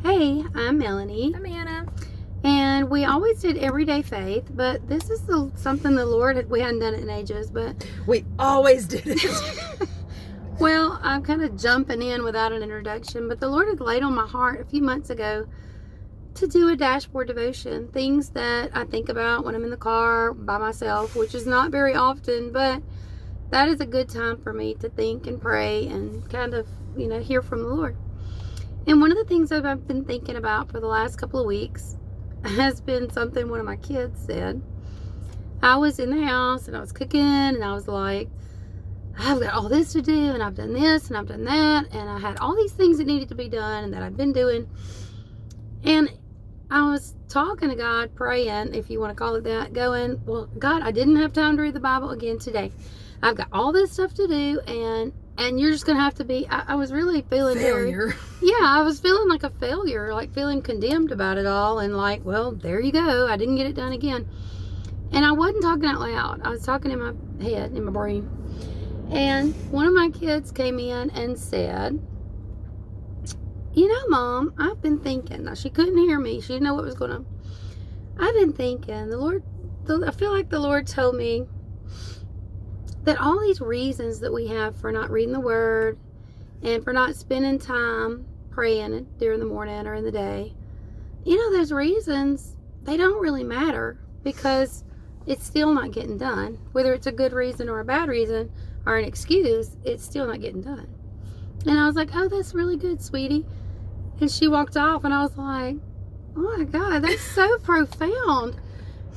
Hey, I'm Melanie, I'm Anna. and we always did Everyday Faith, but this is something the Lord, we hadn't done it in ages, but We always did it. well, I'm kind of jumping in without an introduction, but the Lord had laid on my heart a few months ago to do a dashboard devotion, things that I think about when I'm in the car by myself, which is not very often, but that is a good time for me to think and pray and kind of, hear from the Lord. And one of the things that I've been thinking about for the last couple of weeks has been something one of my kids said. I was in the house and I was cooking and I was like, I've got all this to do and I've done this and I've done that, and I had all these things that needed to be done and that I've been doing. And I was talking to God, praying, if you want to call it that, going, well, God, I didn't have time to read the Bible again today. I've got all this stuff to do, and you're just going to have to be, I was really feeling Failure. I was feeling like a failure, like feeling condemned about it all, and like, well, there you go, I didn't get it done again. And I wasn't talking out loud, I was talking in my head, in my brain. And one of my kids came in and said, Mom, I've been thinking. Now, she couldn't hear me, she didn't know what was going on. I've been thinking, I feel like the Lord told me that all these reasons that we have for not reading the Word and for not spending time praying during the morning or in the day, those reasons, they don't really matter because it's still not getting done. Whether it's a good reason or a bad reason or an excuse, it's still not getting done. And I was like, oh, that's really good, sweetie. And she walked off and I was like, oh my God, that's so profound.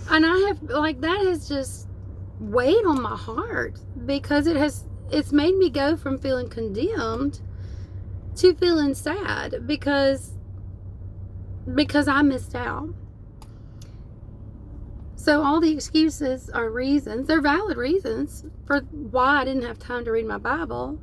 And that has just weighed on my heart because it's made me go from feeling condemned to feeling sad because I missed out. So all the excuses are reasons, they're valid reasons for why I didn't have time to read my Bible,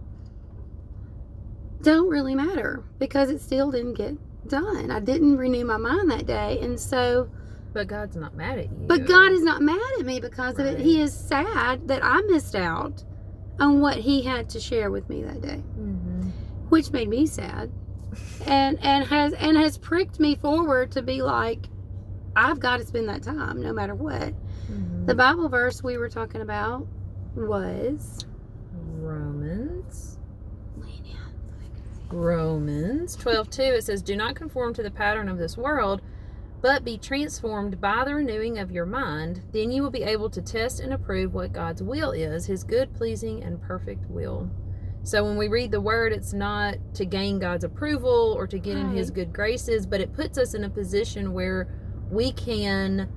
don't really matter because it still didn't get done. I didn't renew my mind that day, and so But God's not mad at you. But God is not mad at me because of it. He is sad that I missed out on what He had to share with me that day, which made me sad, and has pricked me forward to be like, I've got to spend that time no matter what. The Bible verse we were talking about was Romans 12:2. It says, do not conform to the pattern of this world, but be transformed by the renewing of your mind. Then you will be able to test and approve what God's will is, His good, pleasing, and perfect will. So when we read the Word, it's not to gain God's approval or to get in His good graces, but it puts us in a position where we can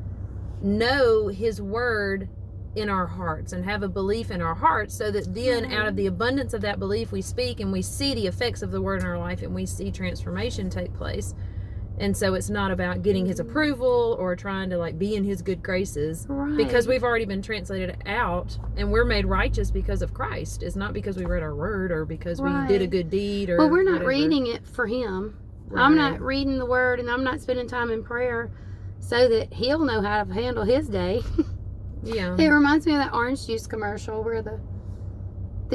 know His Word in our hearts and have a belief in our hearts, so that then out of the abundance of that belief we speak and we see the effects of the Word in our life and we see transformation take place. And so it's not about getting His approval or trying to be in His good graces, because we've already been translated out and we're made righteous because of Christ. It's not because we read our Word or because we did a good deed or we're not reading it for Him. I'm not reading the Word and I'm not spending time in prayer so that He'll know how to handle His day. Yeah. It reminds me of that orange juice commercial where the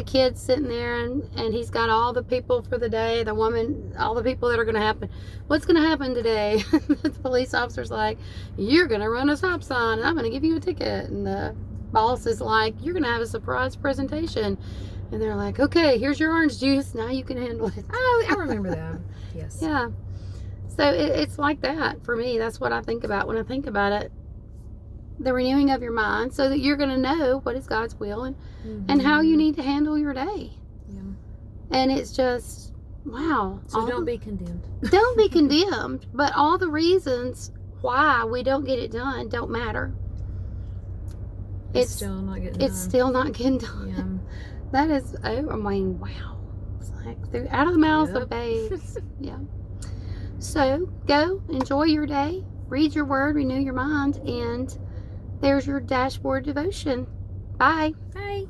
kid's sitting there and he's got all the people for the day, the woman, all the people that are going to happen. What's going to happen today? The police officer's like, you're going to run a stop sign and I'm going to give you a ticket. And the boss is like, you're going to have a surprise presentation. And they're like, okay, here's your orange juice. Now you can handle it. Oh, I remember that. Yes. Yeah. So it's like that for me. That's what I think about when I think about it. The renewing of your mind so that you're going to know what is God's will and how you need to handle your day. Yeah. And it's just, wow. So don't be condemned. Don't be condemned, but all the reasons why we don't get it done don't matter. It's still not getting done. It's still not getting done. Yeah. That is, wow. It's like out of the mouths of babes. Yeah. So go, enjoy your day, read your Word, renew your mind, and there's your dashboard devotion. Bye. Bye.